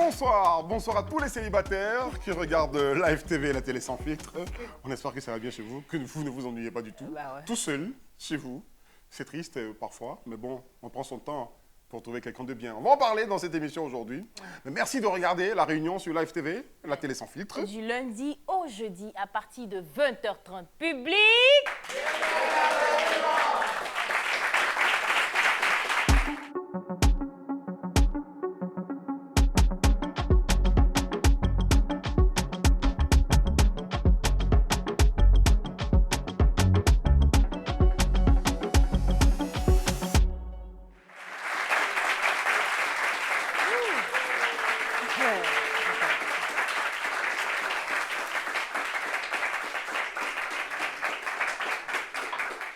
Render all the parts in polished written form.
Bonsoir, bonsoir à tous les célibataires qui regardent Live TV et la télé sans filtre. On espère que ça va bien chez vous, que vous ne vous ennuyez pas du tout. Bah ouais. Tout seul, chez vous. C'est triste parfois, mais bon, on prend son temps pour trouver quelqu'un de bien. On va en parler dans cette émission aujourd'hui. Mais merci de regarder la réunion sur Live TV, la télé sans filtre. Du lundi au jeudi à partir de 20h30. Public!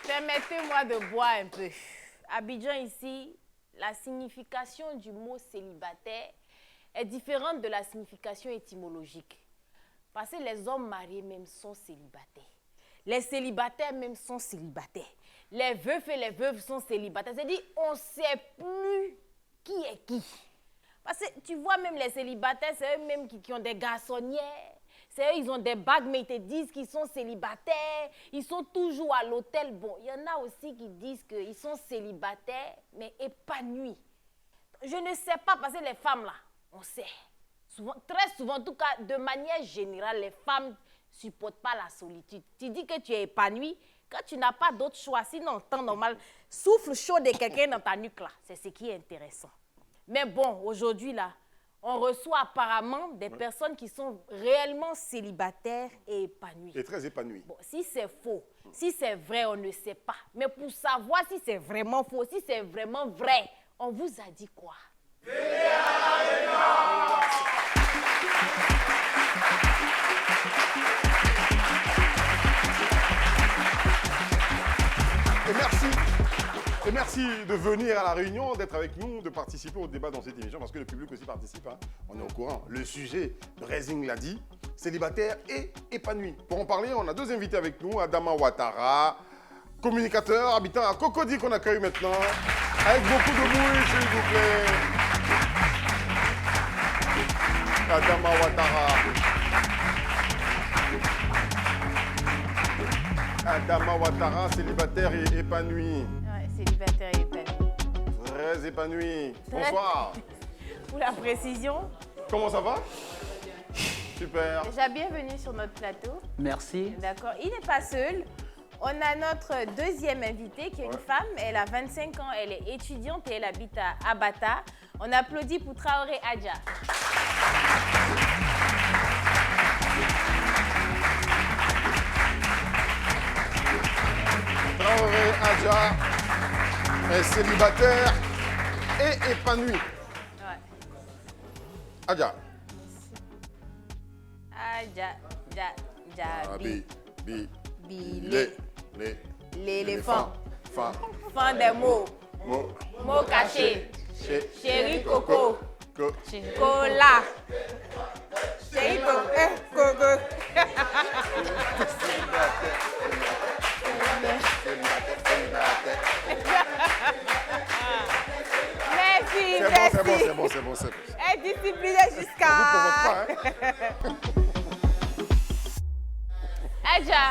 Permettez-moi de boire un peu. Abidjan ici, la signification du mot célibataire est différente de la signification étymologique. Parce que les hommes mariés même sont célibataires. Les célibataires même sont célibataires. Les veufs et les veuves sont célibataires. C'est-à-dire on ne sait plus qui est qui. Parce que tu vois même les célibataires, c'est eux-mêmes qui ont des garçonnières. C'est eux, ils ont des bagues, mais ils te disent qu'ils sont célibataires. Ils sont toujours à l'hôtel. Bon, il y en a aussi qui disent qu'ils sont célibataires, mais épanouis. Je ne sais pas, parce que les femmes, là, on sait. Souvent, très souvent, en tout cas, de manière générale, les femmes ne supportent pas la solitude. Tu dis que tu es épanoui quand tu n'as pas d'autre choix. Sinon, en temps normal, souffle chaud de quelqu'un dans ta nuque, là. C'est ce qui est intéressant. Mais bon, aujourd'hui, là, on reçoit apparemment des personnes qui sont réellement célibataires et épanouies. Et très épanouies. Bon, si c'est faux, si c'est vrai, on ne sait pas. Mais pour savoir si c'est vraiment faux, si c'est vraiment vrai, on vous a dit quoi? Et merci de venir à la réunion, d'être avec nous, de participer au débat dans cette émission, parce que le public aussi participe, hein. On est au courant. Le sujet, Brésil l'a dit, célibataire et épanoui. Pour en parler, on a deux invités avec nous, Adama Ouattara, communicateur, habitant à Cocody qu'on accueille maintenant, avec beaucoup de bruit, s'il vous plaît. Adama Ouattara. Adama Ouattara, célibataire et épanoui. Ouais, célibataire et épanoui. Très épanoui. Bonsoir. Pour la précision. Comment ça va? Super. Déjà, bienvenue sur notre plateau. Merci. D'accord. Il n'est pas seul. On a notre deuxième invitée qui est une femme. Elle a 25 ans, elle est étudiante et elle habite à Abata. On applaudit pour Traoré Adja. Traoré Adja est célibataire et épanoui. Ouais. Adja. Adja, Bi, Bilé. L'éléphant. Fa, Fin des mots. mo, Mots cachés. Chéri Coco. ko. Cola. Chéri Coco. Merci, merci. C'est bon. Elle est disciplinée Vous jusqu'à... provoquez pas, hein? Adja,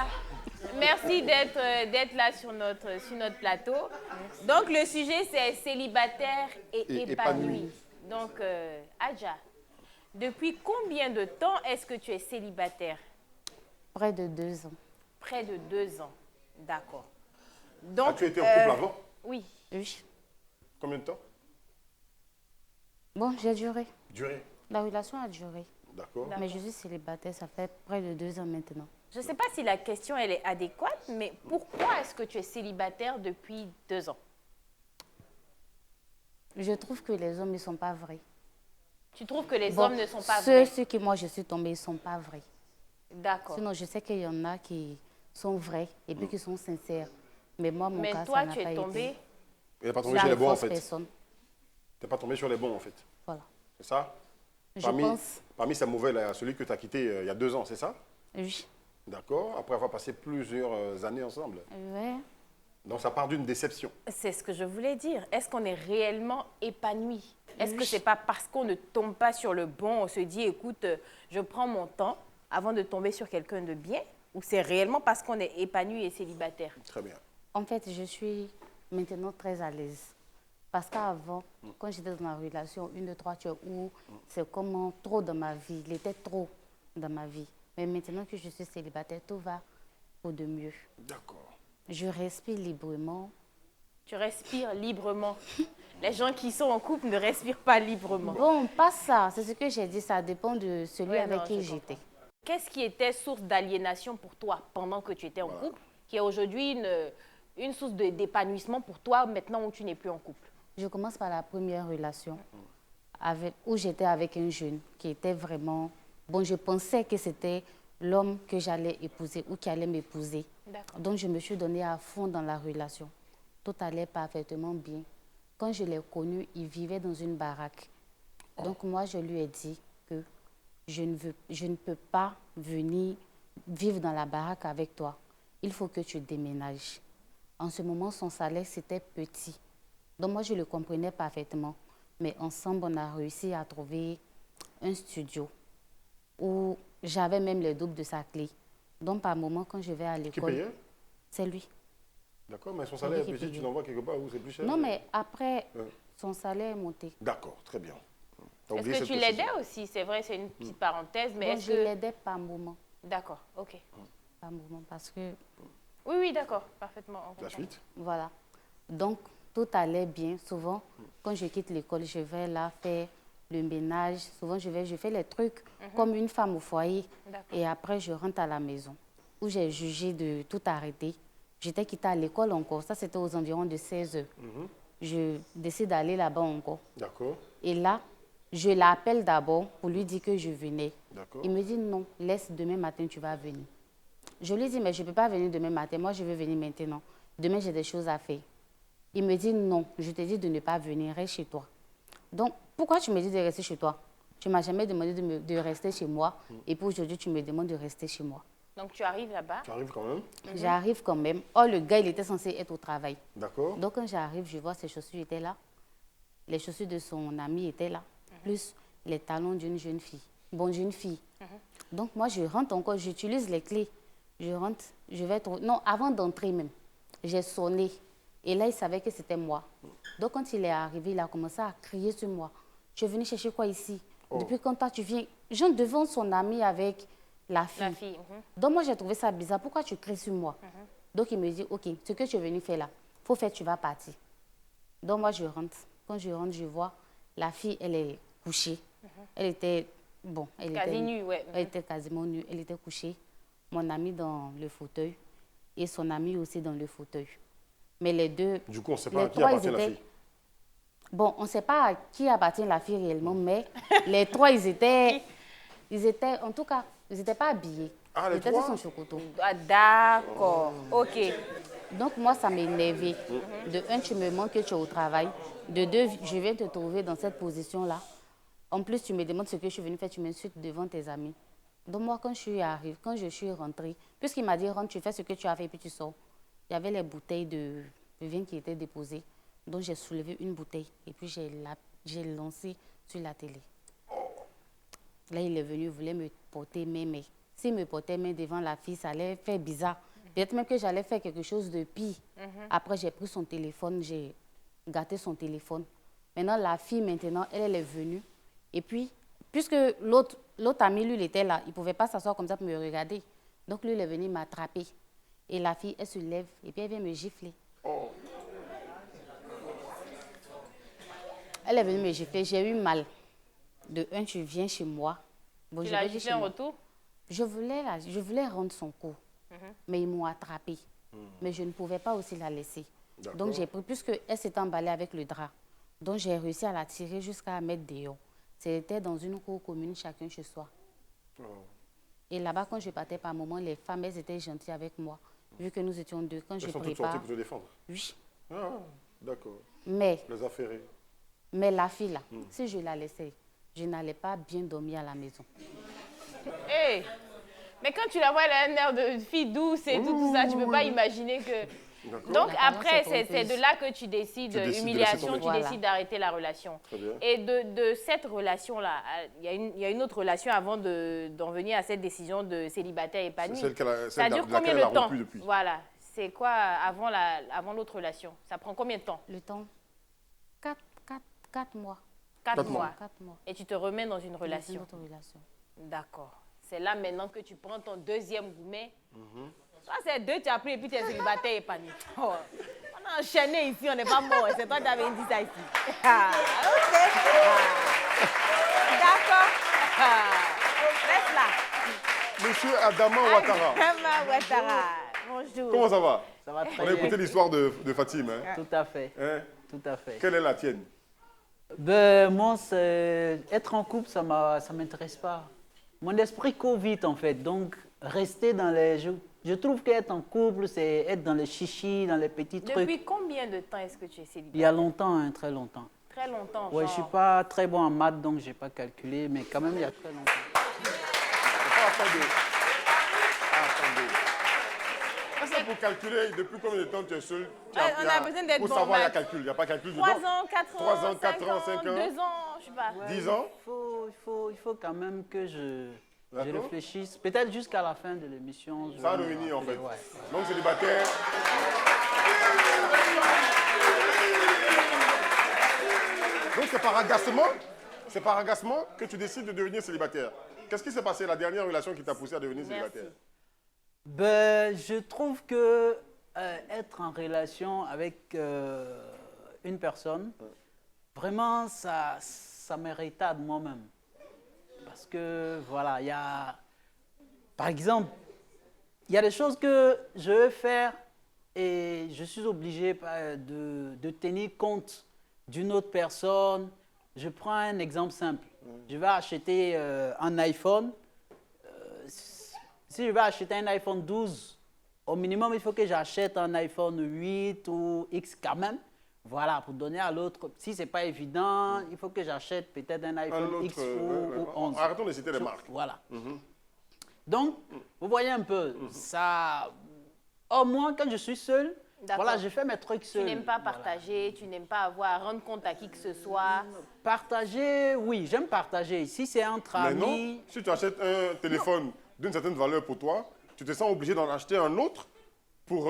merci d'être là sur notre plateau. Merci. Donc, le sujet, c'est célibataire et épanoui. Donc, Adja, depuis combien de temps est-ce que tu es célibataire? Près de 2 ans. Près de 2 ans. D'accord. Donc, As-tu été en couple avant? Oui. Oui. Combien de temps? Bon, j'ai duré. Durée. La relation a duré. D'accord. Mais je suis célibataire, ça fait près de 2 ans maintenant. Je ne sais pas si la question elle est adéquate, mais pourquoi est-ce que tu es célibataire depuis 2 ans? Je trouve que les hommes ne sont pas vrais. Tu trouves que les Bon, hommes ne sont pas vrais? Ceux qui moi je suis tombée, ils ne sont pas vrais. D'accord. Sinon, je sais qu'il y en a qui sont vrais et puis qui sont sincères. Mais moi, mon Mais cas, toi, ça n'a tu pas es été. tombée. Il n'est pas tombé Sur sur les les bons, en fausses fait. personnes. Tu n'es pas tombé sur les bons, en fait. Voilà. C'est ça? Je pense. Parmi ces mauvais, là, celui que tu as quitté il y a 2 ans, c'est ça? Oui. D'accord. Après avoir passé plusieurs années ensemble. Ouais. Donc ça part d'une déception. C'est ce que je voulais dire. Est-ce qu'on est réellement épanoui? Est-ce que c'est pas parce qu'on ne tombe pas sur le bon, on se dit, écoute, je prends mon temps avant de tomber sur quelqu'un de bien? Ou c'est réellement parce qu'on est épanoui et célibataire? Très bien. En fait, je suis maintenant très à l'aise. Parce qu'avant, quand j'étais dans la relation, 1, 2, 3, où c'est comme trop dans ma vie. Il était trop dans ma vie. Mais maintenant que je suis célibataire, tout va pour de mieux. D'accord. Je respire librement. Tu respires librement. Les gens qui sont en couple ne respirent pas librement. Bon, pas ça. C'est ce que j'ai dit. Ça dépend de celui Ouais, avec non, qui je j'étais. Qu'est-ce qui était source d'aliénation pour toi pendant que tu étais en couple, qui est aujourd'hui une source d'épanouissement pour toi maintenant où tu n'es plus en couple? Je commence par la première relation où j'étais avec un jeune qui était vraiment... Bon, je pensais que c'était l'homme que j'allais épouser ou qui allait m'épouser. Donc, je me suis donnée à fond dans la relation. Tout allait parfaitement bien. Quand je l'ai connu, il vivait dans une baraque. Donc, moi, je lui ai dit que je ne peux pas venir vivre dans la baraque avec toi. Il faut que tu déménages. En ce moment, son salaire, c'était petit. Donc, moi, je le comprenais parfaitement. Mais ensemble, on a réussi à trouver un studio où j'avais même le double de sa clé. Donc, par moment, quand je vais à l'école... Qui payait? C'est lui. D'accord, mais son salaire est petit, tu l'envoies quelque part où c'est plus cher? Non, mais après, son salaire est monté. D'accord, très bien. Est-ce que tu l'aidais aussi? C'est vrai, c'est une petite parenthèse, mais est-ce je l'aidais par moment. D'accord, ok. Par moment, parce que... Oui, oui, d'accord, parfaitement. La suite? Voilà. Donc, tout allait bien. Souvent, quand je quitte l'école, je vais là faire le ménage. Souvent, je fais les trucs comme une femme au foyer. Et après, je rentre à la maison, où j'ai jugé de tout arrêter. J'étais quittée à l'école encore. Ça, c'était aux environs de 16 heures. Je décide d'aller là-bas encore. D'accord. Et là, je l'appelle d'abord pour lui dire que je venais. D'accord. Il me dit non, laisse, demain matin, tu vas venir. Je lui dis, mais je ne peux pas venir demain matin. Moi, je veux venir maintenant. Demain, j'ai des choses à faire. Il me dit non, je te dis de ne pas venir, reste chez toi. Donc, pourquoi tu me dis de rester chez toi? Tu ne m'as jamais demandé de rester chez moi. Et puis aujourd'hui, tu me demandes de rester chez moi. Donc, tu arrives là-bas? Tu arrives quand même? J'arrive quand même. Oh, le gars, il était censé être au travail. D'accord. Donc, quand j'arrive, je vois ses chaussures étaient là. Les chaussures de son ami étaient là. Plus les talons d'une jeune fille. Bon, jeune fille. Donc, moi, je rentre encore, j'utilise les clés. Je rentre, je vais trouver... Non, avant d'entrer même, j'ai sonné. Et là, il savait que c'était moi. Donc, quand il est arrivé, il a commencé à crier sur moi. Tu es venu chercher quoi ici? Depuis quand toi, tu viens? Jean devant son ami avec la fille. La fille. Donc, moi, j'ai trouvé ça bizarre. Pourquoi tu cries sur moi? Donc, il me dit, OK, ce que tu es venu faire là, il faut faire, tu vas partir. Donc, moi, je rentre. Quand je rentre, je vois la fille, elle est couchée. Elle était, bon, elle nue, ouais. Elle était quasiment nue. Elle était couchée. Mon ami dans le fauteuil et son ami aussi dans le fauteuil. Mais les deux... Du coup, on ne sait pas à qui appartient la fille. Bon, on ne sait pas à qui appartient la fille réellement, mais les trois, ils étaient, en tout cas, ils n'étaient pas habillés. Ah, les ils étaient trois? sur son chocoto. Ah, d'accord, ok. Donc, moi, ça m'énervait. De un, tu me montres que tu es au travail. De deux, je viens te trouver dans cette position-là. En plus, tu me demandes ce que je suis venue faire, tu m'insultes devant tes amis. Donc, moi, quand je suis rentrée, puisqu'il m'a dit, rentre, tu fais ce que tu as fait, puis tu sors. Il y avait les bouteilles de vin qui étaient déposées. Donc, j'ai soulevé une bouteille et puis j'ai lancé sur la télé. Là, il est venu, il voulait me porter main, mais s'il me portait main devant la fille, ça allait faire bizarre. Peut-être même que j'allais faire quelque chose de pire. Après, j'ai pris son téléphone, j'ai gâté son téléphone. Maintenant, la fille, maintenant, elle est venue. Et puis, puisque l'autre ami, lui, il était là, il ne pouvait pas s'asseoir comme ça pour me regarder. Donc, lui, il est venu m'attraper. Et la fille, elle se lève et puis elle vient me gifler. Elle est venue me gifler, j'ai eu mal. De un, tu viens chez moi. Bon, Tu l'as giflé en retour? Je voulais rendre son coup, mais ils m'ont attrapée. Mais je ne pouvais pas aussi la laisser. Donc j'ai pris, puisqu'elle s'est emballée avec le drap, donc j'ai réussi à la tirer jusqu'à la mettre dehors. C'était dans une cour commune, chacun chez soi. Et là-bas, quand je partais par moment, les femmes, elles étaient gentilles avec moi. Vu que nous étions deux, quand je prépare... Elles sont toutes sorties pour te défendre? Oui. Ah, d'accord. Mais... Les affairés. Mais la fille, là, si je la laissais, je n'allais pas bien dormir à la maison. Hey. Mais quand tu la vois, elle a un air de fille douce et tout ça, tu ne peux pas imaginer que... D'accord. Donc La parole après, s'est c'est trompeuse. de là que tu décides, Tu décides de laisser humiliation, tomber. tu Voilà. décides d'arrêter la relation. Très bien. Et de cette relation-là, il y a une autre relation avant d'en venir à cette décision de célibataire épanoui. C'est celle Ça dure de laquelle combien elle a de temps? rompu depuis. Voilà. C'est quoi avant l'autre relation? Ça prend combien de temps? Le temps 4 mois. 4 mois. 4 mois. Et tu te remets dans une Dans une relation. autre relation. D'accord. C'est là maintenant que tu prends ton deuxième gourmet. Soit c'est 2, tu as pris et puis tu es célibataire épanoui. Oh. On a enchaîné ici, on n'est pas mort. C'est toi qui avais dit ça ici. Ah, ok. D'accord. Reste là. Monsieur Adama Ouattara, Adama Ouattara. Bonjour. comment ça va? Ça va On très a bien. écouté l'histoire de Fatim. Hein? Tout à fait, Hein? tout à fait. Quelle est la tienne? Ben, moi, être en couple, ça m'intéresse pas. Mon esprit court vite, en fait. Donc, rester dans les... Je trouve qu'être en couple, c'est être dans les chichis, dans les petits trucs. Depuis combien de temps est-ce que tu es Il célibataire? y a longtemps, hein, très longtemps. Très longtemps. Ouais, je suis pas très bon en maths, donc j'ai pas calculé, mais quand même, il y a très longtemps. Attendez. Ça, c'est pour calculer depuis combien de temps tu es seul. On a besoin d'être Pour bon savoir, il y a maths. calcul. Il n'y a pas calcul dedans. 3 ans, 4 ans, 3 ans, 4 ans, 5 ans. 2 ans, je sais pas. 10 ans. Il faut quand même que je D'accord. réfléchisse. Peut-être jusqu'à la fin de l'émission. je Ça va vais me revenir en fait. rappeler, ouais. Donc célibataire. Donc c'est par agacement que tu décides de devenir célibataire. Qu'est-ce qui s'est passé la dernière relation qui t'a poussé à devenir Merci. célibataire? Ben, je trouve que être en relation avec une personne, vraiment, ça me retarde moi-même. Parce que, voilà, il y a... Par exemple, il y a des choses que je veux faire et je suis obligé de tenir compte d'une autre personne. Je prends un exemple simple. Je vais acheter un iPhone. Si je vais acheter un iPhone 12, au minimum, il faut que j'achète un iPhone 8 ou X quand même. Voilà, pour donner à l'autre. Si ce n'est pas évident, il faut que j'achète peut-être un iPhone X ou 11. Arrêtons de citer les marques. Voilà. Donc, vous voyez un peu, ça... Au moins, quand je suis seul, D'accord. voilà, je fais mes trucs Tu seul. n'aimes pas Voilà. partager, tu n'aimes pas avoir à rendre compte à qui que ce soit. Partager, oui, j'aime partager. Si c'est entre Mais non, amis... si tu achètes un téléphone d'une certaine valeur pour toi, tu te sens obligé d'en acheter un autre pour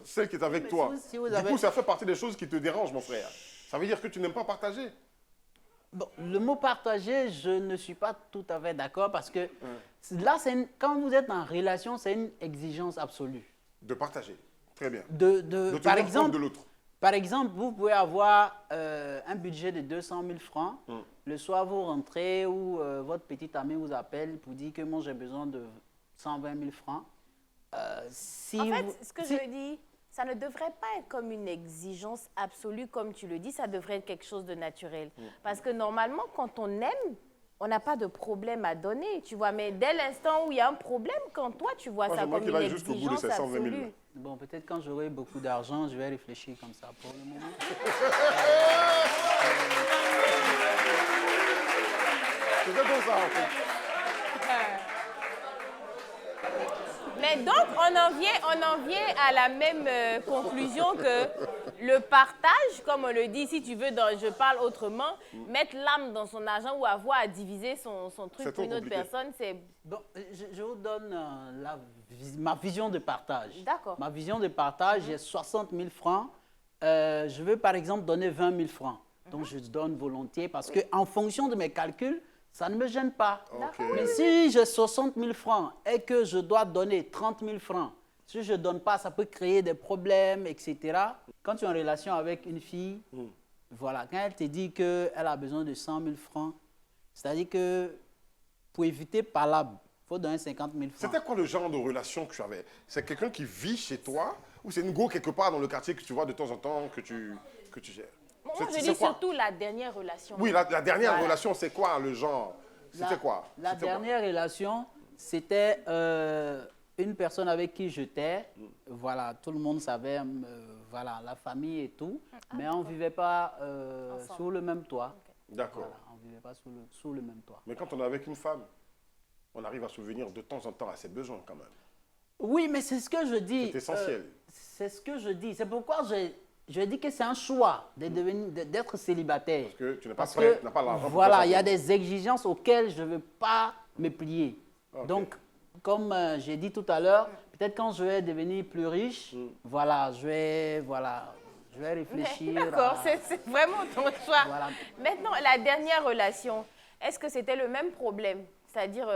celle qui est avec Mais toi. si vous Du avez- coup, ça fait partie des choses qui te dérangent, mon frère. Ça veut dire que tu n'aimes pas partager. Bon, le mot partager, je ne suis pas tout à fait d'accord parce que là, quand vous êtes en relation, c'est une exigence absolue. De partager. Très bien. De De par tenir compte exemple, de l'autre. Par exemple, vous pouvez avoir un budget de 200 000 francs. Le soir, vous rentrez ou votre petit ami vous appelle pour dire que moi, j'ai besoin de 120 000 francs. Si En fait, vous- ce que si- je dis, ça ne devrait pas être comme une exigence absolue, comme tu le dis, ça devrait être quelque chose de naturel. Parce que normalement, quand on aime, on n'a pas de problème à donner, tu vois. Mais dès l'instant où il y a un problème, quand toi, tu vois Moi, ça j'aimerais comme qu'il une aille jusqu'au bout de exigence ces 120 000 absolue. là. Bon, peut-être quand j'aurai beaucoup d'argent, je vais réfléchir comme ça. Pour le moment. C'est comme ça, en fait. Mais donc, on en vient à la même conclusion que le partage, comme on le dit, si tu veux, je parle autrement, mettre l'âme dans son argent ou avoir à diviser son truc C'est pour une trop autre compliqué. personne, c'est... Bon, je vous donne ma vision de partage. D'accord. Ma vision de partage, j'ai 60 000 francs. Je veux par exemple donner 20 000 francs. Donc je donne volontiers parce qu'en fonction de mes calculs, ça ne me gêne pas. Ok. Mais si j'ai 60 000 francs et que je dois donner 30 000 francs, si je ne donne pas, ça peut créer des problèmes, etc. Quand tu es en relation avec une fille, voilà, quand elle te dit qu'elle a besoin de 100 000 francs, c'est-à-dire que pour éviter palabre, il faut donner 50 000 francs. C'était quoi le genre de relation que tu avais? C'est quelqu'un qui vit chez toi ou c'est une go quelque part dans le quartier que tu vois de temps en temps que tu gères? Moi, C'est- je c'est dis quoi? surtout la dernière relation. Oui, la dernière Voilà. relation, c'est quoi le genre? C'était quoi? La C'était quoi? dernière relation, c'était une personne avec qui j'étais. Voilà, tout le monde savait, voilà, la famille et tout. Mais on ne vivait pas sous le même toit. D'accord. Voilà, on ne vivait pas sous le même toit. Mais quand on est avec une femme, on arrive à souvenir de temps en temps à ses besoins quand même. Oui, mais c'est ce que je dis. C'est essentiel. C'est ce que je dis. C'est pourquoi je dis que c'est un choix d'être célibataire. Parce que tu n'es pas Parce prêt, que, tu n'as pas l'argent pour voilà, faire il y a ça. des exigences auxquelles je ne veux pas me plier. Ok. Donc, comme j'ai dit tout à l'heure, peut-être quand je vais devenir plus riche, voilà, je vais réfléchir. D'accord, à- c'est vraiment ton choix. Voilà. Maintenant, la dernière relation, est-ce que c'était le même problème? C'est-à-dire,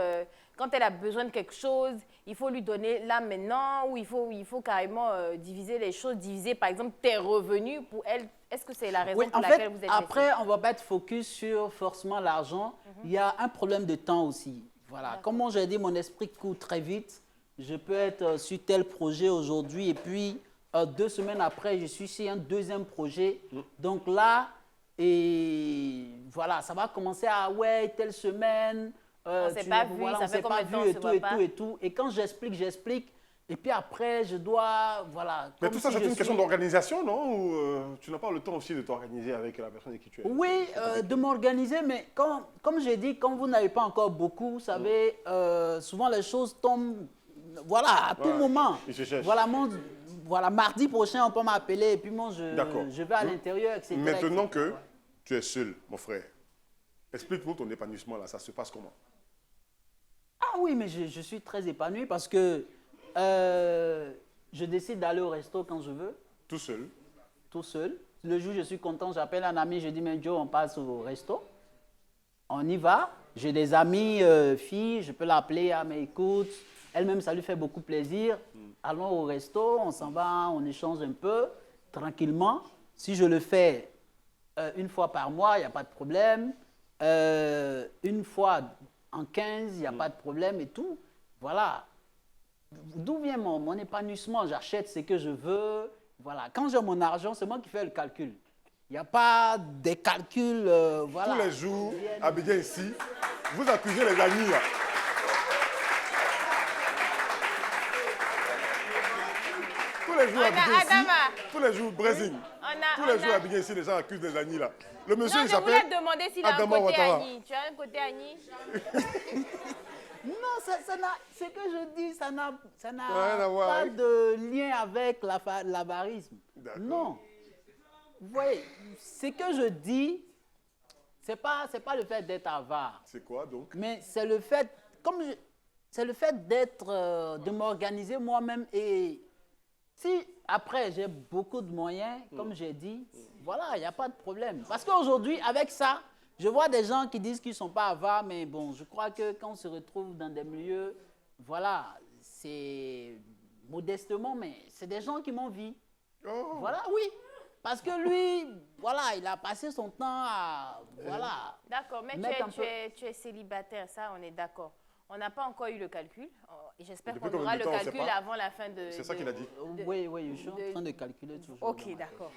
quand elle a besoin de quelque chose, il faut lui donner là maintenant, ou il faut carrément diviser les choses, diviser par exemple tes revenus pour elle. Est-ce que c'est la raison Oui, pour en laquelle fait, vous êtes après, on ne va pas être focus sur forcément l'argent. Mhm. Il y a un problème de temps aussi. Voilà. Comme moi, j'ai dit, mon esprit court très vite. Je peux être sur tel projet aujourd'hui et puis 2 semaines après, je suis sur un deuxième projet. Donc là, et voilà, ça va commencer à, ouais, telle semaine. On s'est pas vu, voilà, ça on fait s'est combien pas de temps vu on et se tout, voit et pas? tout, et tout. Et quand j'explique. Et puis après, je dois, voilà. Mais comme tout ça, si c'est je une question suis- d'organisation, non? Ou tu n'as pas le temps aussi de t'organiser avec la personne avec qui tu es? Oui, de m'organiser, mais comme j'ai dit, quand vous n'avez pas encore beaucoup, vous savez, souvent les choses tombent, voilà, à tout Ouais, moment. ils se cherchent. Voilà, mardi prochain, on peut m'appeler et puis moi, D'accord. je vais à l'intérieur, etc. Maintenant etc. que tu es seul, mon frère, explique-nous ton épanouissement là, ça se passe comment? Ah oui, mais je suis très épanoui parce que je décide d'aller au resto quand je veux, Tout seul? tout seul. Le jour où je suis content, j'appelle un ami, je dis, mais Joe, on passe au resto. On y va. J'ai des amis filles, je peux l'appeler, ah mais écoute, elle-même, ça lui fait beaucoup plaisir. Allons au resto, on s'en va, on échange un peu, tranquillement. Si je le fais une fois par mois, il n'y a pas de problème. Une fois en 15, il n'y a pas de problème et tout. Voilà. D'où vient mon épanouissement? J'achète ce que je veux. Voilà. Quand j'ai mon argent, c'est moi qui fais le calcul. Il n'y a pas des calculs, voilà. Tous les jours, Abidjan ici, vous accusez les amis là. Tous les jours, On a Abidjan ici, Adama. tous les jours, Brésil. Tous les jours, Abidjan ici, les gens accusent les amis là. Le monsieur, Non, il je voulais s'appelle te demander s'il a un Adama côté Ouattara. Annie. Tu as un côté Annie? Non, ce que je dis, ça n'a Rien à voir pas avec- de lien avec l'avarisme. D'accord. Non. Vous voyez, ce que je dis, c'est pas le fait d'être avare, C'est quoi donc? mais c'est le fait, c'est le fait d'être, de m'organiser moi-même et si après j'ai beaucoup de moyens, comme j'ai dit, voilà, il n'y a pas de problème. Parce qu'aujourd'hui, avec ça, je vois des gens qui disent qu'ils ne sont pas avares, mais bon, je crois que quand on se retrouve dans des milieux, voilà, c'est modestement, mais c'est des gens qui m'ont vu. Oh. Voilà, oui. Parce que lui, voilà, il a passé son temps à, voilà. D'accord, mais Mettre un peu- tu es célibataire, ça, on est d'accord. On n'a pas encore eu le calcul. Et j'espère Depuis qu'on combien aura de le temps, on sait calcul pas. avant la fin de... C'est ça qu'il a dit. Oui, oui, je suis de- en train de calculer toujours. Ok, dans ma tête. d'accord.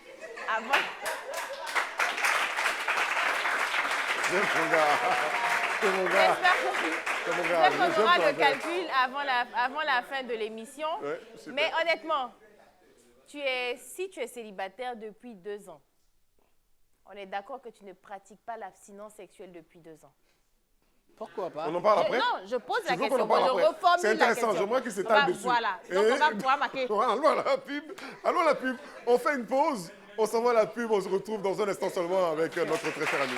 Avant... C'est mon gars. C'est mon gars. C'est mon gars. J'espère qu'on J'aime aura ton le frère. calcul avant la fin de l'émission. Ouais, super. Mais honnêtement, si tu es célibataire depuis 2 ans, on est d'accord que tu ne pratiques pas l'abstinence sexuelle depuis 2 ans. Pourquoi pas? On en parle après? Non, je pose Tu la veux qu'on question. en parle Je après? reformule C'est la intéressant, question. j'aimerais qu'il On s'étale va- dessus. Voilà. Donc, on va pouvoir marquer. Voilà, allons à la pub. Allons à la pub. On fait une pause. On s'envoie à la pub. On se retrouve dans un instant seulement avec notre très cher ami.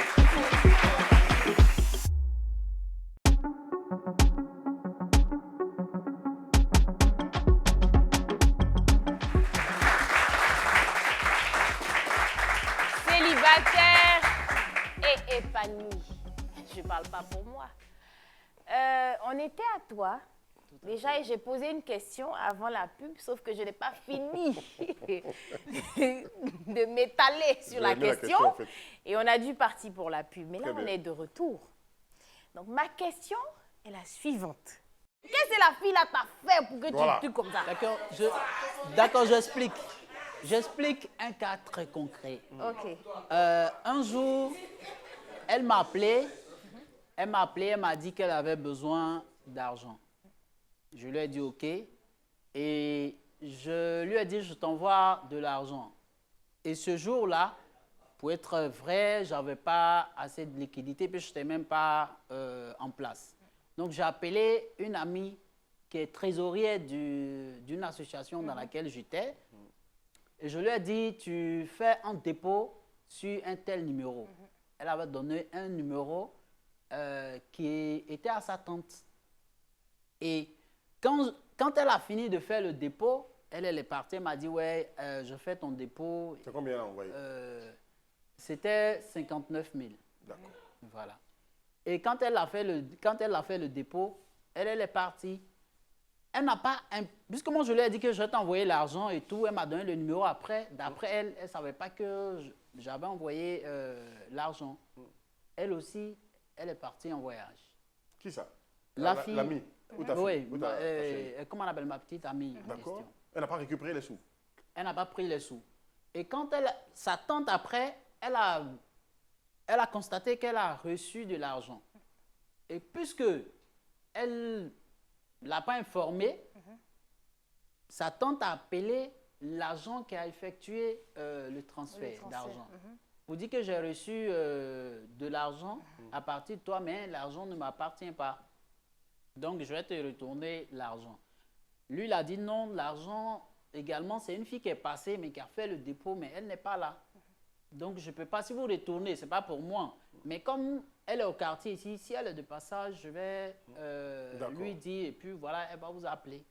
Célibataire et épanoui. Je ne parle pas pour moi. On était à toi. Déjà, et j'ai posé une question avant la pub, sauf que je n'ai pas fini de m'étaler sur la J'ai aimé la question. question, en fait. Et on a dû partir pour la pub. Mais là, Très on bien. est de retour. Donc, ma question est la suivante. Qu'est-ce que la fille là t'a fait pour que Voilà. tu comme ça? D'accord, j'explique. J'explique un cas très concret. Ok. Un jour, elle m'a appelé. Elle m'a dit qu'elle avait besoin d'argent. Je lui ai dit OK. Et je lui ai dit, je t'envoie de l'argent. Et ce jour-là, pour être vrai, je n'avais pas assez de liquidité, puis je n'étais même pas en place. Donc, j'ai appelé une amie qui est trésorier d'une association dans laquelle j'étais. Et je lui ai dit, tu fais un dépôt sur un tel numéro. Elle avait donné un numéro qui était à sa tante. Et quand elle a fini de faire le dépôt, elle est partie, elle m'a dit, ouais, je fais ton dépôt. C'est combien elle a envoyé? C'était 59 000. D'accord. Voilà. Et quand elle a fait le dépôt, elle est partie. Elle n'a pas... Puisque moi, je lui ai dit que je vais t'envoyer l'argent et tout, elle m'a donné le numéro après. D'après elle, elle ne savait pas que j'avais envoyé l'argent. Elle aussi, elle est partie en voyage. Qui ça? La fille. L'amie? Ou ta fille? Oui, Ou ta chérie? comment on appelle ma petite amie en D'accord. question. Elle n'a pas récupéré les sous? Elle n'a pas pris les sous. Et quand sa tante après, elle a constaté qu'elle a reçu de l'argent. Et puisque elle ne l'a pas informé, sa tante a appelé l'agent qui a effectué le transfert d'argent. Vous dites que j'ai reçu de l'argent à partir de toi, mais l'argent ne m'appartient pas. Donc, je vais te retourner l'argent. Lui, il a dit non, l'argent également, c'est une fille qui est passée, mais qui a fait le dépôt, mais elle n'est pas là. Donc, je ne peux pas, si vous retournez, ce n'est pas pour moi. Mais comme elle est au quartier ici, si elle est de passage, je vais lui dire, et puis voilà, elle va vous appeler.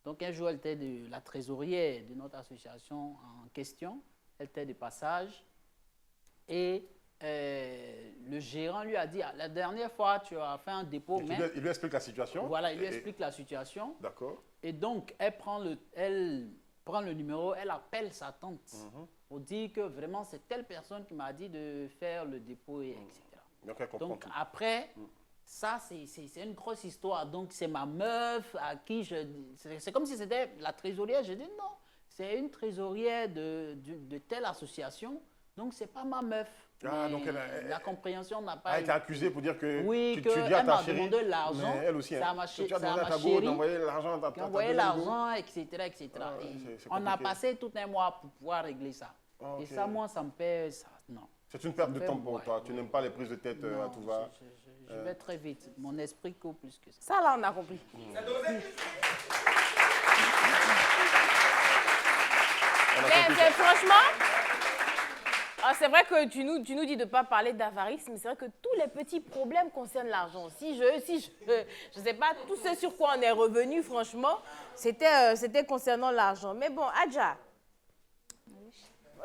Donc, un jour, elle était de la trésorière de notre association en question. Elle était de passage. Et le gérant lui a dit, ah, la dernière fois, tu as fait un dépôt. Mais Il lui explique la situation? Voilà, il lui explique la situation. D'accord. Et donc, elle prend le numéro, elle appelle sa tante pour dire que vraiment, c'est telle personne qui m'a dit de faire le dépôt, et etc. Donc, elle comprend Donc, tout. après, ça, c'est une grosse histoire. Donc, c'est ma meuf à qui je... C'est comme si c'était la trésorière. Je dis non, c'est une trésorière de telle association. Donc, c'est pas ma meuf. Ah, donc la compréhension n'a pas... Elle été accusée pour dire que oui, tu dis à elle ta m'a chérie, demandé l'argent. mais elle aussi, C'est à ma tu as c'est à demandé à ma ta go chérie d'envoyer l'argent à ta qui envoyait l'argent, etc., etc. Ah, Et c'est on a compliqué. passé tout un mois pour pouvoir régler ça. Ah, Et ok. ça, moi, ça me paie... Ça, non. C'est une perte de Ça temps fait- pour ouais, toi. Tu ouais. n'aimes pas les prises de tête à Non, tout va. je vais très vite. Mon esprit court plus que ça. Ça, là, on a compris. Mais franchement, c'est vrai que tu nous dis de ne pas parler d'avarice, mais c'est vrai que tous les petits problèmes concernent l'argent. Si je sais pas, tout ce sur quoi on est revenu, franchement, c'était concernant l'argent. Mais bon, Adja,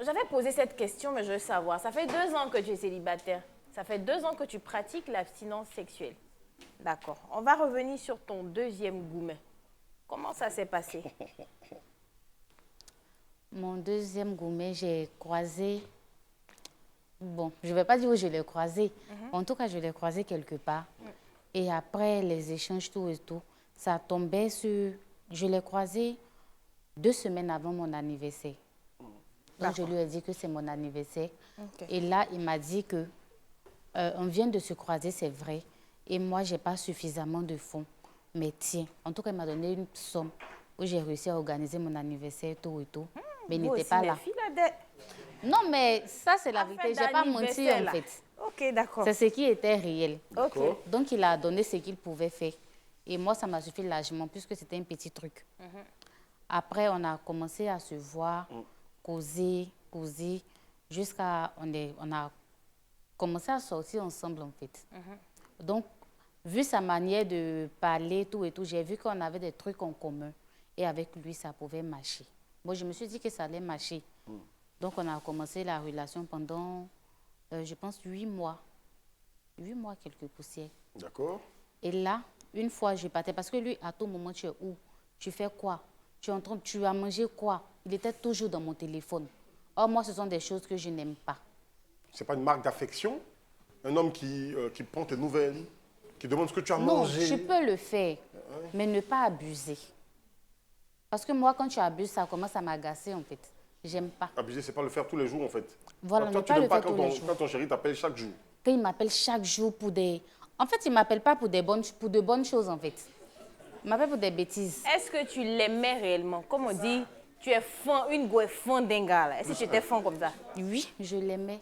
j'avais posé cette question, mais je veux savoir. Ça fait 2 ans que tu es célibataire. Ça fait 2 ans que tu pratiques l'abstinence sexuelle. D'accord. On va revenir sur ton deuxième goumet. Comment ça s'est passé? Mon deuxième gourmet, j'ai croisé... Bon, je ne vais pas dire où je l'ai croisé. En tout cas, je l'ai croisé quelque part. Et après les échanges, tout et tout, ça tombait sur... Je l'ai croisé 2 semaines avant mon anniversaire. Donc, je lui ai dit que c'est mon anniversaire. Ok. Et là, il m'a dit que on vient de se croiser, c'est vrai. Et moi, je n'ai pas suffisamment de fonds. Mais tiens, en tout cas, il m'a donné une somme où j'ai réussi à organiser mon anniversaire, tout et tout. Mais il Vous n'était aussi, pas les là. filles, là, Non, mais ça, c'est la Affaire vérité. Je n'ai pas menti, d'anniversaire, en là. fait. Ok, d'accord. C'est ce qui était réel. Ok. Donc, il a donné ce qu'il pouvait faire. Et moi, ça m'a suffi largement, puisque c'était un petit truc. Après, on a commencé à se voir, causer, jusqu'à... On a commencé à sortir ensemble, en fait. Donc, vu sa manière de parler, tout et tout, j'ai vu qu'on avait des trucs en commun. Et avec lui, ça pouvait marcher. Bon, je me suis dit que ça allait marcher. Donc, on a commencé la relation pendant, je pense, 8 mois. 8 mois, quelques poussières. D'accord. Et là, une fois, je partais, parce que lui, à tout moment, tu es où? Tu fais quoi? Tu as mangé quoi? Il était toujours dans mon téléphone. Or, moi, ce sont des choses que je n'aime pas. C'est pas une marque d'affection? Un homme qui prend tes nouvelles, qui demande ce que tu as Non, mangé. tu peux le faire, mais ne pas abuser. Parce que moi, quand tu abuses, ça commence à m'agacer, en fait. J'aime pas. Abuser, c'est pas le faire tous les jours, en fait. Voilà, toi, ne tu pas n'aimes le pas faire tous les jours. quand ton chéri t'appelle chaque jour. Quand il m'appelle chaque jour pour des... En fait, il ne m'appelle pas pour de bonnes choses, en fait. Il m'appelle pour des bêtises. Est-ce que tu l'aimais réellement? Comme on dit, tu es fan, une go est fan d'un gars, là. Est-ce que tu étais fan comme ça? Oui, je l'aimais.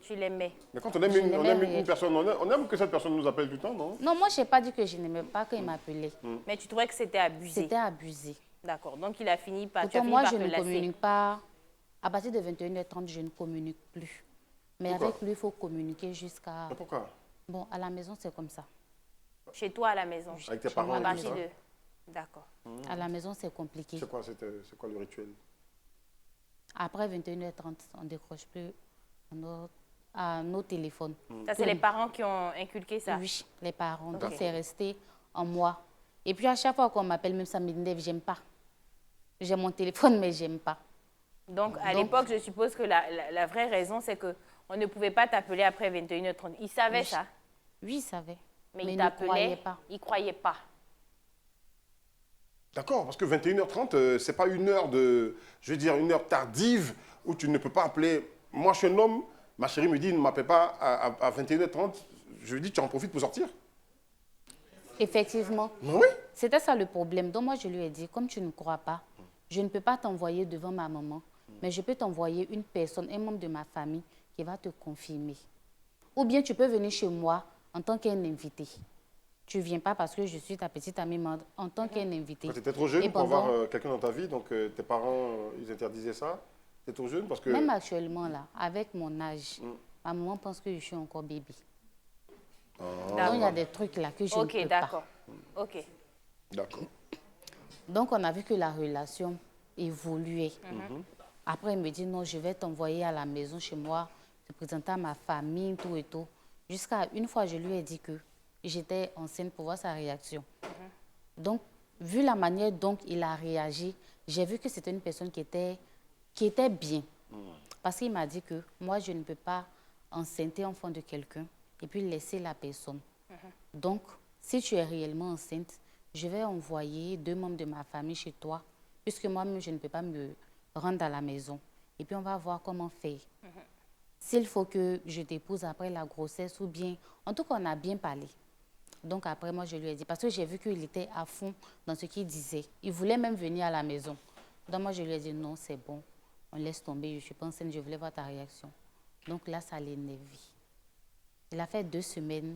Tu l'aimais. Mais quand on aime, Je on l'aimais aime une réellement. personne, on aime que cette personne nous appelle tout le temps, non? Non, moi, je n'ai pas dit que je n'aimais pas qu'il m'appelait. Mais tu trouvais que c'était abusé. C'était abusé. D'accord. Donc, il a fini par, tu as Pourtant, fini moi, par je te ne lasser. communique pas. À partir de 21h30, je ne communique plus. Mais Pourquoi? avec lui, il faut communiquer jusqu'à... Mais pourquoi? Bon, à la maison, c'est comme ça. Chez toi, à la maison. Avec tes Chez parents moi, et À à la tout partir ça? de... D'accord. À la maison, c'est compliqué. C'est quoi le rituel? Après 21h30, on ne décroche plus à nos téléphones. Ça, c'est les parents qui ont inculqué ça. Oui, les parents. Ok. Donc, c'est resté en moi. Et puis, à chaque fois qu'on m'appelle, même ça m'énerve, j'aime pas. J'ai mon téléphone, mais j'aime pas. Donc, à Donc- l'époque, je suppose que la vraie raison, c'est qu'on ne pouvait pas t'appeler après 21h30. Il savait Oui. ça, Oui, il savait. mais il il ne croyait t'appelait, pas. il croyait pas. D'accord, parce que 21h30, c'est pas une heure de, je veux dire, une heure tardive où tu ne peux pas appeler. Moi, je suis un homme, ma chérie me dit, ne m'appelle pas à 21h30. Je lui dis, tu en profites pour sortir? Effectivement. Oui. C'était ça le problème. Donc moi, je lui ai dit, comme tu ne crois pas, je ne peux pas t'envoyer devant ma maman, mais je peux t'envoyer une personne, un membre de ma famille qui va te confirmer. Ou bien tu peux venir chez moi en tant qu'un invité. Tu ne viens pas parce que je suis ta petite amie, mais en tant qu'un invité. Tu étais trop jeune Et pour avoir pendant- quelqu'un dans ta vie, donc tes parents, ils interdisaient ça. Tu trop jeune parce que... Même actuellement, là, avec mon âge, ma maman pense que je suis encore bébé. Donc il y a des trucs là que je ne Ok, peux pas. d'accord. Ok. D'accord. Donc, on a vu que la relation évoluait. Après, il me dit, non, je vais t'envoyer à la maison chez moi, te présenter à ma famille, tout et tout. Jusqu'à une fois, je lui ai dit que j'étais enceinte pour voir sa réaction. Donc, vu la manière dont il a réagi, j'ai vu que c'était une personne qui était bien. Parce qu'il m'a dit que moi, je ne peux pas enceinter enfant de quelqu'un et puis laisser la personne. Donc, si tu es réellement enceinte, je vais envoyer 2 membres de ma famille chez toi, puisque moi-même, je ne peux pas me rendre à la maison. Et puis, on va voir comment faire. S'il faut que je t'épouse après la grossesse ou bien... En tout cas, on a bien parlé. Donc, après, moi, je lui ai dit, parce que j'ai vu qu'il était à fond dans ce qu'il disait. Il voulait même venir à la maison. Donc, moi, je lui ai dit, non, c'est bon. On laisse tomber, je ne suis pas enceinte, je voulais voir ta réaction. Donc, là, ça l'énervait. Il a fait 2 semaines.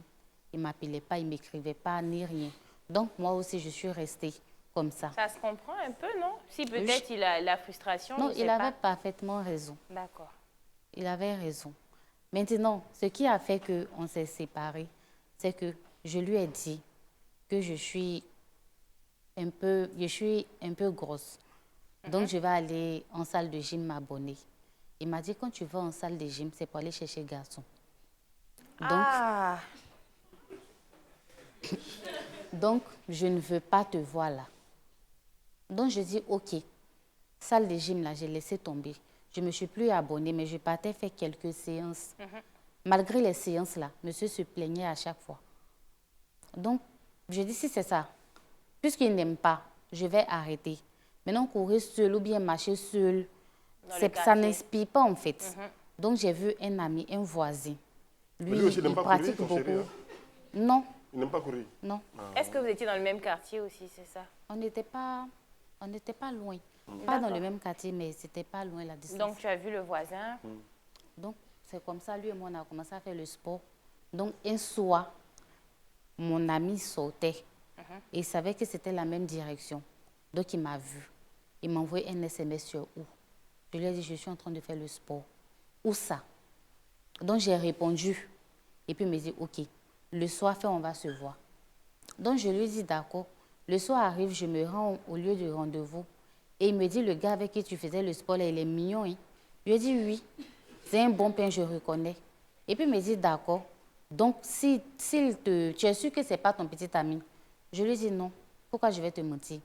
Il ne m'appelait pas, il ne m'écrivait pas, ni rien. Donc, moi aussi, je suis restée comme ça. Ça se comprend un peu, non? Si peut-être il a la frustration, Non, je sais il avait pas. parfaitement raison. D'accord. Il avait raison. Maintenant, ce qui a fait qu'on s'est séparés, c'est que je lui ai dit que je suis un peu grosse. Donc, je vais aller en salle de gym m'abonner. Il m'a dit, quand tu vas en salle de gym, c'est pour aller chercher garçon. Donc, je ne veux pas te voir là. Donc, je dis, OK. Salle de gym, là, j'ai laissé tomber. Je ne me suis plus abonnée, mais je partais faire quelques séances. Malgré les séances, là, monsieur se plaignait à chaque fois. Donc, je dis, si c'est ça, puisqu'il n'aime pas, je vais arrêter. Maintenant, courir seul ou bien marcher seul, Dans le ça quartier. n'inspire pas, en fait. Donc, j'ai vu un ami, un voisin. Mais lui aussi, il il n'aime pas courir, pratique ton beaucoup. chéri, hein? Non, Il n'aime pas courir. non. Est-ce que vous étiez dans le même quartier aussi, c'est ça? On n'était pas loin. Pas dans D'accord. le même quartier, mais c'était pas loin la distance. Donc, tu as vu le voisin. Donc, c'est comme ça, lui et moi, on a commencé à faire le sport. Donc, un soir, mon ami sautait. Et il savait que c'était la même direction. Donc, il m'a vu. Il m'a envoyé un SMS sur où. Je lui ai dit, je suis en train de faire le sport. Où ça? Donc, j'ai répondu. Et puis, il me dit, OK, le soir, on va se voir. Donc, je lui ai dit, d'accord. Le soir arrive, je me rends au lieu de rendez-vous. Et il me dit, le gars avec qui tu faisais le sport, là, il est mignon. Hein? Je lui ai dit, oui. C'est un bon pain, je reconnais. Et puis, il me dit, d'accord. Donc, tu es sûr que ce n'est pas ton petit ami? Je lui ai dit, non. Pourquoi je vais te mentir?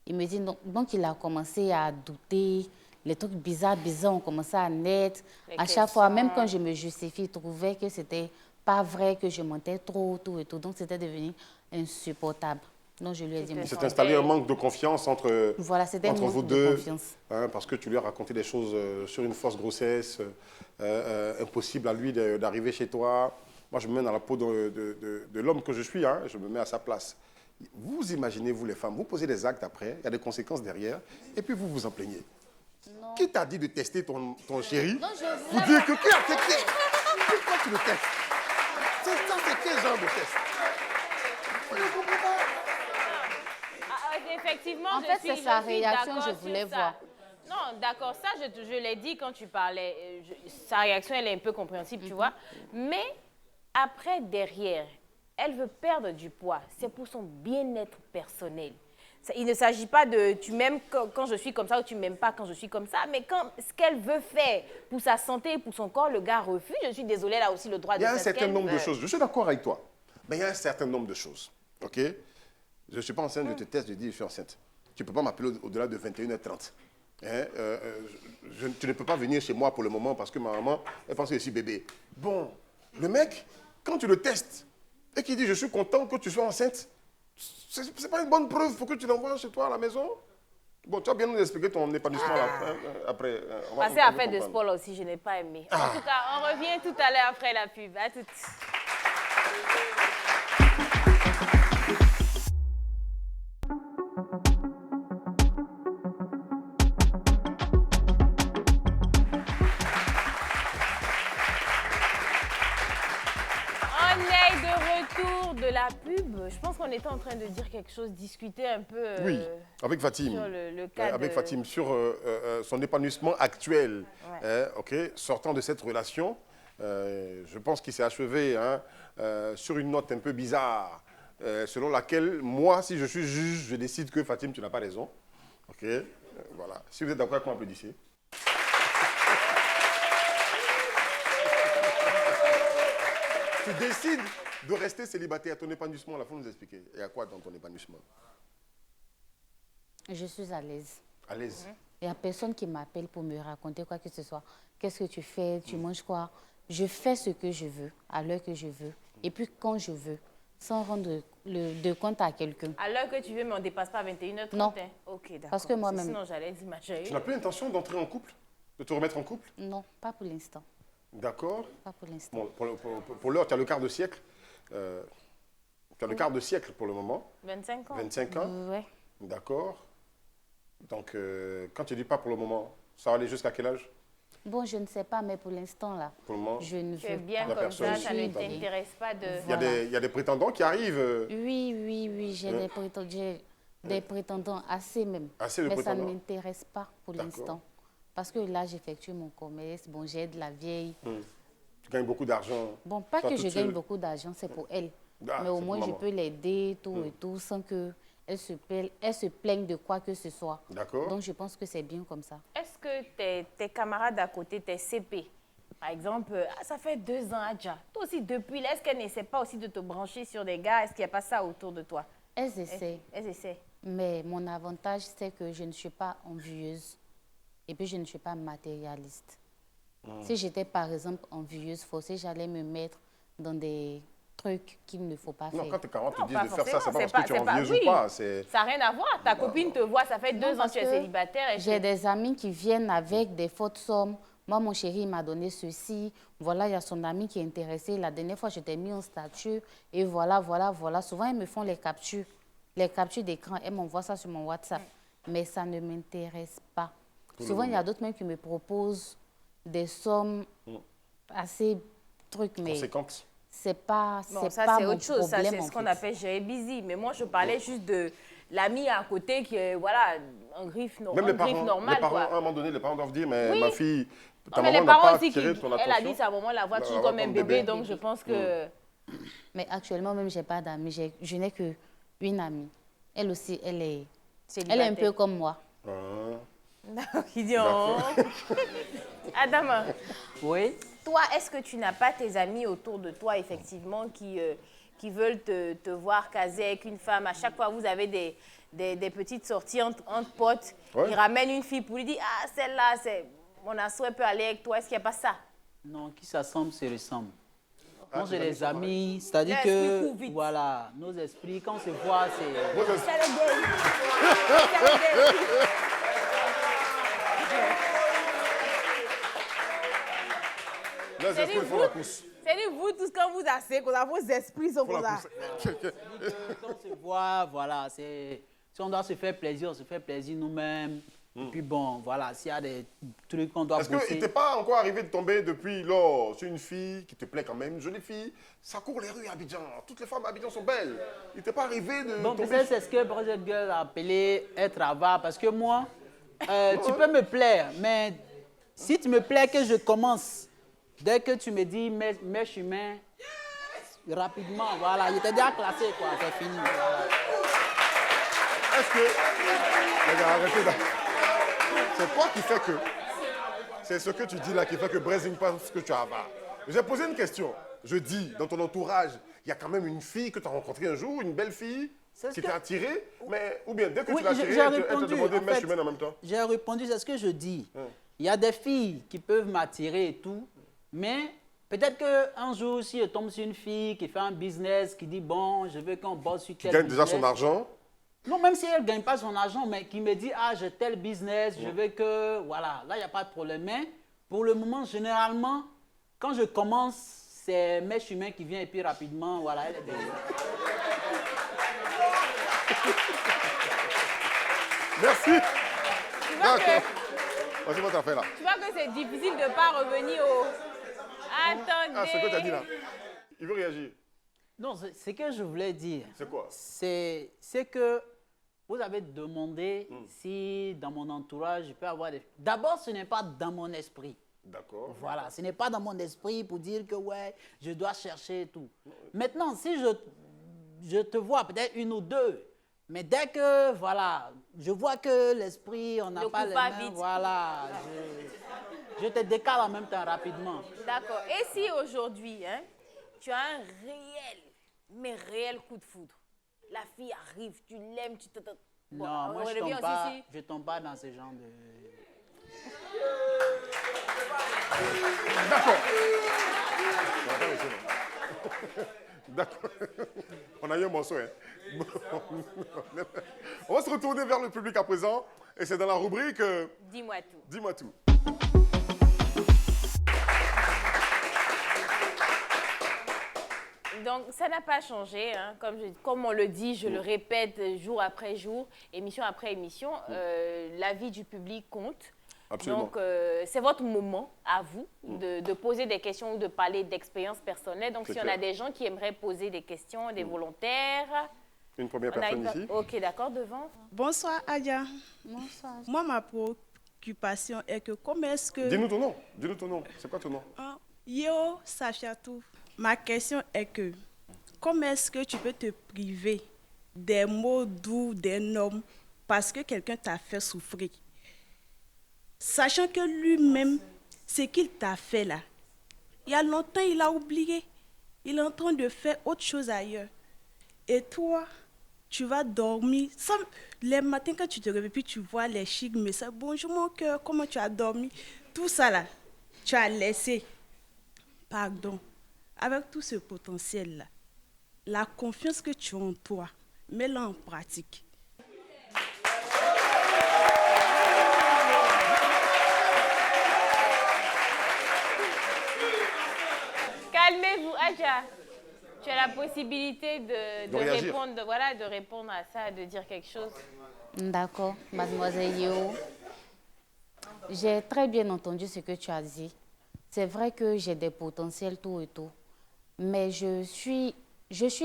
Il me dit, non. Donc, il a commencé à douter. Les trucs bizarres ont commencé à naître. Les À chaque fois, même questions. quand je me justifie, il trouvait que c'était pas vrai, que je mentais trop, tout et tout. Donc, c'était devenu insupportable. Donc, je lui ai dit, te mais Il s'est sentais- installé un manque de confiance entre, voilà, c'était un entre manque vous de deux, confiance. hein, parce que tu lui as raconté des choses sur une fausse grossesse, impossible à lui d'arriver chez toi. Moi, je me mets dans la peau de l'homme que je suis, hein, je me mets à sa place. Vous imaginez, vous les femmes, vous posez des actes après, il y a des conséquences derrière, et puis vous vous en plaignez. Qui t'a dit de tester ton chéri Non, je pour dire que qui a accepté? tu le testes. Ça, c'est quel genre de test? Je ne comprends pas. Effectivement, En fait, c'est sa réaction, je voulais voir. Non, d'accord, ça, je l'ai dit quand tu parlais. Sa réaction, elle est un peu compréhensible, tu vois. Mais après, derrière, elle veut perdre du poids. C'est pour son bien-être personnel. Il ne s'agit pas de tu m'aimes quand je suis comme ça ou tu m'aimes pas quand je suis comme ça, mais quand ce qu'elle veut faire pour sa santé et pour son corps, le gars refuse. Je suis désolée, elle a aussi le droit de faire. Il y a un certain nombre de choses. Je suis d'accord avec toi. Mais il y a un certain nombre de choses. OK? Je ne suis pas enceinte, je te teste, je dis je suis enceinte. Tu ne peux pas m'appeler au-delà de 21h30. Hein? Tu ne peux pas venir chez moi pour le moment parce que ma maman, elle pense que je suis bébé. Bon, le mec, quand tu le testes et qu'il dit je suis content que tu sois enceinte, ce n'est pas une bonne preuve pour que tu l'envoies chez toi à la maison. Bon, tu vas bien nous expliquer ton épanouissement après. Passer à faire de sport aussi, je n'ai pas aimé. En tout cas, on revient tout à l'heure après la pub. À toutes. On est de retour de la pub. Je pense qu'on était en train de dire quelque chose, discuter un peu oui, avec Fatim. sur le cas avec de... Fatim, sur son épanouissement actuel. Ouais. OK, sortant de cette relation, je pense qu'il s'est achevé sur une note un peu bizarre, selon laquelle, moi, si je suis juge, je décide que Fatim, tu n'as pas raison. OK, voilà. Si vous êtes d'accord avec moi, applaudissez. Tu décides de rester célibataire. Ton épanouissement, il faut nous expliquer. Il y a quoi dans ton épanouissement? Je suis à l'aise. À l'aise. Il n'y a personne qui m'appelle pour me raconter quoi que ce soit. Qu'est-ce que tu fais? Tu manges quoi? Je fais ce que je veux, à l'heure que je veux. Et puis quand je veux, sans rendre de compte à quelqu'un. À l'heure que tu veux, mais on ne dépasse pas 21h30. Non. Hein? Ok, d'accord. Parce que moi-même... Sinon, j'allais dire ma chérie. Tu n'as plus l'intention d'entrer en couple? De te remettre en couple? Non, pas pour l'instant. D'accord. Pas pour l'instant. Bon, pour l'heure, tu as le quart de siècle. Tu as le quart de siècle pour le moment. 25 ans. 25 ans. Ouais. D'accord. Donc, quand tu dis pas pour le moment, ça va aller jusqu'à quel âge? Bon, je ne sais pas, mais pour l'instant, là, Pour le moment, je ne Tu es veux bien La comme personne ça, ça ne suis t'intéresse pas de... il y a des prétendants qui arrivent. Oui, j'ai des prétendants assez même. Assez de mais ça ne prétendants. m'intéresse pas pour D'accord. l'instant. Parce que là, j'effectue mon commerce, bon, j'aide la vieille. Tu gagnes beaucoup d'argent. Bon, pas Toi, que toute je gagne seule. beaucoup d'argent, c'est pour elle. Ah, mais au c'est moins, pour je maman. peux l'aider, tout et tout, sans qu'elle se plaigne de quoi que ce soit. D'accord. Donc, je pense que c'est bien comme ça. Est-ce que tes camarades à côté, tes CP, par exemple, ça fait 2 ans, Adja, toi aussi depuis là, est-ce qu'elle n'essaie pas aussi de te brancher sur des gars? Est-ce qu'il n'y a pas ça autour de toi? Elles essaient. Elles essaient. Mais mon avantage, c'est que je ne suis pas envieuse. Et puis, je ne suis pas matérialiste. Si j'étais, par exemple, envieuse, forcée, j'allais me mettre dans des trucs qu'il ne faut pas Non, faire. quand tes parents te Non, disent pas de faire ça, c'est forcément, pas parce que tu es envieuse oui. ou pas. C'est... Ça n'a rien à voir. Ta copine te voit, ça fait 2 ans parce que tu es que célibataire. Et J'ai des amis qui viennent avec des fausses sommes. Moi, mon chéri il m'a donné ceci. Voilà, il y a son ami qui est intéressé. La dernière fois, je t'ai mis en statut. Et voilà. Souvent, ils me font les captures d'écran. Elles m'envoient ça sur mon WhatsApp. Mais ça ne m'intéresse pas. Souvent, il y a d'autres même qui me proposent des sommes assez trucs. Mais Conséquente. c'est pas, Bon, ça, pas c'est mon autre chose. Ça, problème, c'est en ce qu'on fait. appelle gérer busy. Mais moi, je parlais juste de l'ami à côté qui est, voilà, un griffe, Même les parents, normal, à un quoi. moment donné, les parents doivent dire, mais Oui. ma fille, ta Non, mais maman les n'a parents pas aussi, attiré ton elle a attention. dit, à un moment, la voit La toujours voit comme un comme bébé. bébé. Donc, je pense que... Mais actuellement, même, je n'ai pas d'amis. Je n'ai qu'une amie. Elle aussi, elle est un peu comme moi. Ah. Qui dit, oh. Adama, Oui. toi, est-ce que tu n'as pas tes amis autour de toi, effectivement, qui veulent te voir caser avec une femme? À chaque fois, vous avez des petites sorties entre potes. Ouais. Ils ramènent une fille pour lui dire, ah, celle-là, mon asso, elle peut aller avec toi. Est-ce qu'il n'y a pas ça? Non, qui s'assemble se ressemble. Ah, Moi, j'ai tes des amis amis, c'est-à-dire Les esprits que, courent vite. voilà, nos esprits, quand on se voit, c'est... Moi, je- C'est le gay. C'est le gay. Les C'est esprits dit, font la course. C'est-à-dire, vous tous, quand vous asseyez, vos esprits sont Font comme la ça. course. Quand on se voit, voilà, c'est... Si on doit se faire plaisir, on se fait plaisir nous-mêmes. Et puis bon, voilà, s'il y a des trucs qu'on doit Est-ce bosser... qu'il t'est pas encore arrivé de tomber depuis lors sur une fille qui te plaît quand même, une jolie fille, ça court les rues à Abidjan, toutes les femmes à Abidjan sont belles. Il t'est pas arrivé de Bon, tomber peut-être c'est ce que Project Girl a appelé être avare, parce que moi, tu peux me plaire, mais si tu me plais que je commence, dès que tu me dis mes chemins, rapidement, voilà, il était déjà classé, quoi, c'est fini. Voilà. Est-ce que... Les gars, arrêtez là. C'est quoi qui fait que... C'est ce que tu dis là qui fait que Brezing pense que tu as avare. J'ai posé une question. Je dis, dans ton entourage, il y a quand même une fille que tu as rencontrée un jour, une belle fille, C'est ce qui que- t'a attiré, mais... Ou bien, dès que Oui, tu l'as j'ai attirée, elle te répondu, demandait en mes fait. chemins en même temps. J'ai répondu, c'est ce que je dis. Il y a des filles qui peuvent m'attirer et tout, mais peut-être qu'un jour, si je tombe sur une fille qui fait un business, qui dit, bon, je veux qu'on bosse sur Qui tel gagne déjà business. son argent. Non, même si elle ne gagne pas son argent, mais qui me dit, ah, j'ai tel business, je veux que, voilà, là, il n'y a pas de problème. Mais pour le moment, généralement, quand je commence, c'est mes chemins qui viennent et puis rapidement, voilà, elle est derrière. Merci. Tu vois D'accord. que, Vas-y, moi, t'as fait là. tu vois que c'est difficile de ne pas revenir au... Attendez. Ah, c'est quoi t'as dit là? Il veut réagir. Non, ce que je voulais dire, C'est quoi? c'est que vous avez demandé si dans mon entourage, je peux avoir des... D'abord, ce n'est pas dans mon esprit. D'accord. Voilà, ce n'est pas dans mon esprit pour dire que ouais, je dois chercher et tout. Maintenant, si je te vois peut-être une ou deux, mais dès que, voilà, je vois que l'esprit, on n'a Le pas coup les va mains, vite. voilà, je te décale en même temps rapidement. D'accord. Et si aujourd'hui, hein, tu as un réel, mais réel coup de foudre, la fille arrive, tu l'aimes, tu te... Bon, Non, moi on je revient tombe, aussi pas, ici. je tombe pas dans ce genre de... D'accord. D'accord. On a eu un morceau, hein. On va se retourner vers le public à présent. Et c'est dans la rubrique Dis-moi tout. Dis-moi tout. Donc, ça n'a pas changé. Hein. Comme on le dit, je le répète jour après jour, émission après émission, l'avis du public compte. Absolument. Donc, c'est votre moment à vous de poser des questions ou de parler d'expérience personnelle. Donc, C'est si on a clair. des gens qui aimeraient poser des questions, des volontaires... Une première on a personne ici. Ok, d'accord, devant. Bonsoir Adia. Bonsoir. Moi, ma préoccupation est que comment est-ce que... Dis-nous ton nom. Dis-nous ton nom. C'est quoi ton nom? Ah, Yo, Safiatou. Ma question est que comment est-ce que tu peux te priver des mots doux d'un homme parce que quelqu'un t'a fait souffrir? Sachant que lui-même, ce qu'il t'a fait là, il y a longtemps, il a oublié. Il est en train de faire autre chose ailleurs. Et toi, tu vas dormir. Les matins, quand tu te réveilles, puis tu vois les chics messages. Bonjour mon cœur, comment tu as dormi? Tout ça là, tu as laissé. Pardon. Avec tout ce potentiel-là, la confiance que tu as en toi, mets-la en pratique. Calmez-vous, Adja. Tu as la possibilité de réagir. répondre, de répondre à ça, de dire quelque chose. D'accord, mademoiselle Yo. J'ai très bien entendu ce que tu as dit. C'est vrai que j'ai des potentiels, tout et tout. Mais je suis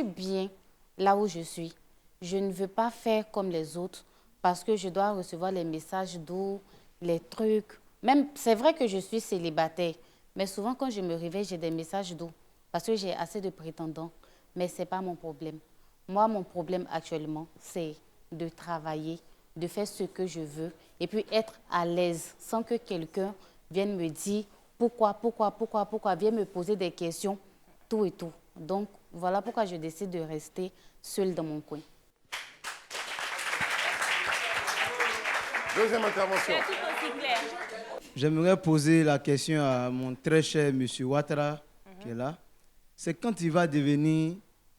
bien là où je suis. Je ne veux pas faire comme les autres parce que je dois recevoir les messages doux, les trucs. Même, c'est vrai que je suis célibataire, mais souvent quand je me réveille, j'ai des messages doux parce que j'ai assez de prétendants. Mais ce n'est pas mon problème. Moi, mon problème actuellement, c'est de travailler, de faire ce que je veux et puis être à l'aise sans que quelqu'un vienne me dire pourquoi, vienne me poser des questions, tout et tout. Donc, voilà pourquoi je décide de rester seule dans mon coin. Deuxième intervention. C'est tout aussi clair. J'aimerais poser la question à mon très cher monsieur Ouattara, qui est là. C'est quand il va devenir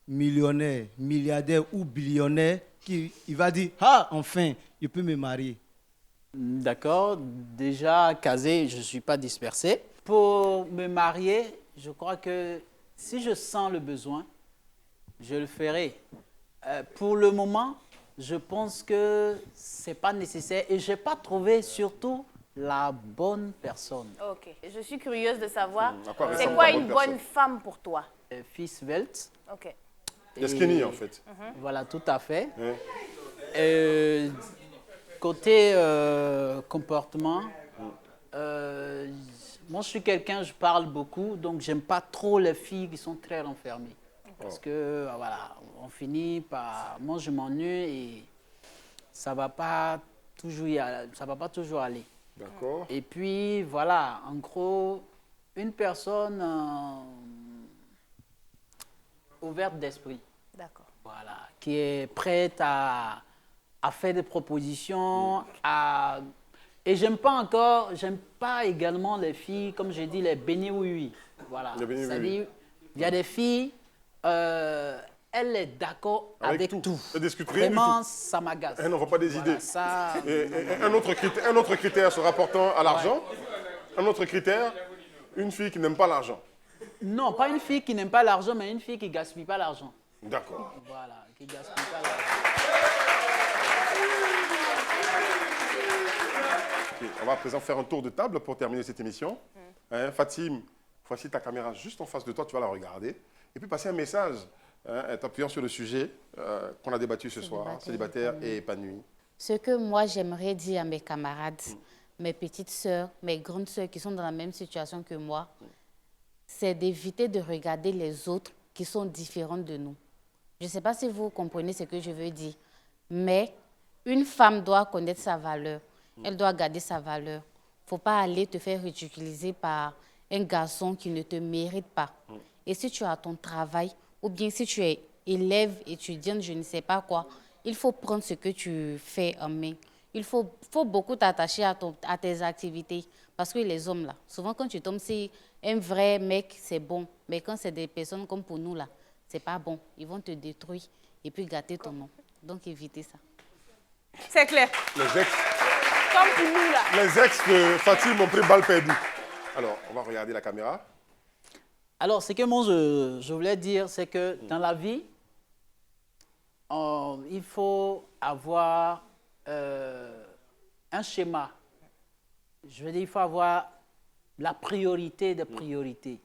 millionnaire, milliardaire ou billionnaire qu'il va dire « Ah, enfin, je peux me marier ». D'accord, déjà casé, je ne suis pas dispersé. Pour me marier, je crois que si je sens le besoin, je le ferai. Pour le moment, je pense que c'est pas nécessaire et j'ai pas trouvé surtout la bonne personne. Ok. Je suis curieuse de savoir, À quoi c'est ressemble quoi ta une bonne bonne personne? femme pour toi? Fils svelte. Ok. Il y a skinny, en fait. Voilà, tout à fait. Hein? Côté comportement, moi je suis quelqu'un, je parle beaucoup, donc j'aime pas trop les filles qui sont très renfermées. Parce que voilà, on finit par... Moi je m'ennuie et ça va pas toujours aller. D'accord. Et puis voilà, en gros, une personne ouverte d'esprit. D'accord. Voilà, qui est prête à faire des propositions, et j'aime pas également les filles, comme j'ai dit, les bénis oui. Voilà. Les bénis C'est-à-dire, il y a des filles, elle est d'accord avec tout. Elle discute rien du Vraiment, tout. ça m'agace. Elle n'envoie pas des Voilà, idées. ça, Et un autre critère se rapportant à l'argent. Un autre critère, une fille qui n'aime pas l'argent. non, pas une fille qui n'aime pas l'argent, mais une fille qui gaspille pas l'argent. D'accord. Voilà, qui gaspille pas l'argent. Ok, on va à présent faire un tour de table pour terminer cette émission. Hein, Fatim, voici ta caméra juste en face de toi, tu vas la regarder. Et puis passer un message en t'appuyant sur le sujet qu'on a débattu ce soir, célibataire et épanoui. Ce que moi, j'aimerais dire à mes camarades, mes petites sœurs, mes grandes sœurs qui sont dans la même situation que moi, c'est d'éviter de regarder les autres qui sont différents de nous. Je ne sais pas si vous comprenez ce que je veux dire, mais une femme doit connaître sa valeur. Elle doit garder sa valeur. Il ne faut pas aller te faire ridiculiser par un garçon qui ne te mérite pas. Et si tu as ton travail, ou bien si tu es élève, étudiante, je ne sais pas quoi, il faut prendre ce que tu fais en main. Il faut beaucoup t'attacher à tes activités. Parce que les hommes, là, souvent quand tu tombes, c'est un vrai mec, c'est bon. Mais quand c'est des personnes comme pour nous, là, c'est pas bon. Ils vont te détruire et puis gâter ton nom. Donc, évitez ça. C'est clair. Les ex, Comme pour nous, là. les ex de Fatim ont pris balle perdue. Alors, on va regarder la caméra. Alors, ce que moi je voulais dire, c'est que dans la vie, il faut avoir un schéma. Je veux dire, il faut avoir la priorité des priorités.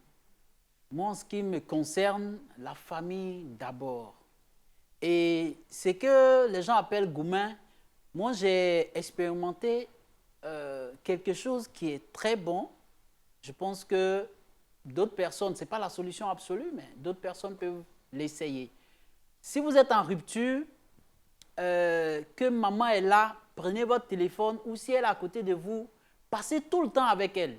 Moi, en ce qui me concerne, la famille d'abord. Et ce que les gens appellent gourmand, moi, j'ai expérimenté quelque chose qui est très bon. Je pense que d'autres personnes, ce n'est pas la solution absolue, mais d'autres personnes peuvent l'essayer. Si vous êtes en rupture, que maman est là, prenez votre téléphone, ou si elle est à côté de vous, passez tout le temps avec elle.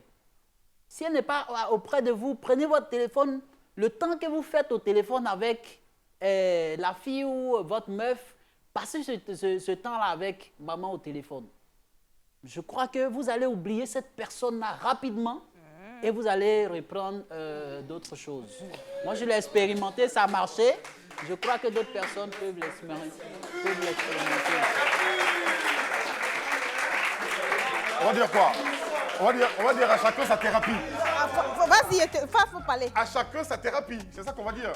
Si elle n'est pas auprès de vous, prenez votre téléphone. Le temps que vous faites au téléphone avec la fille ou votre meuf, passez ce temps-là avec maman au téléphone. Je crois que vous allez oublier cette personne-là rapidement et vous allez reprendre d'autres choses. Moi, je l'ai expérimenté, ça a marché. Je crois que d'autres personnes peuvent l'expérimenter. On va dire quoi? On va dire à chacun sa thérapie. Vas-y, il faut parler. À chacun sa thérapie, c'est ça qu'on va dire.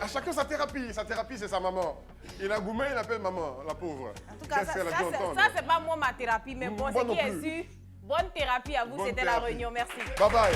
À chacun sa thérapie. Sa thérapie, c'est sa maman. Et la gourmet, il appelle maman, la pauvre. En tout cas, Qu'est-ce qu'elle a dû entendre? ça c'est pas moi ma thérapie, mais bon, Moi ce non qui est plus. sûr, bonne thérapie à vous, Bonne c'était la thérapie. réunion. Merci. Bye bye.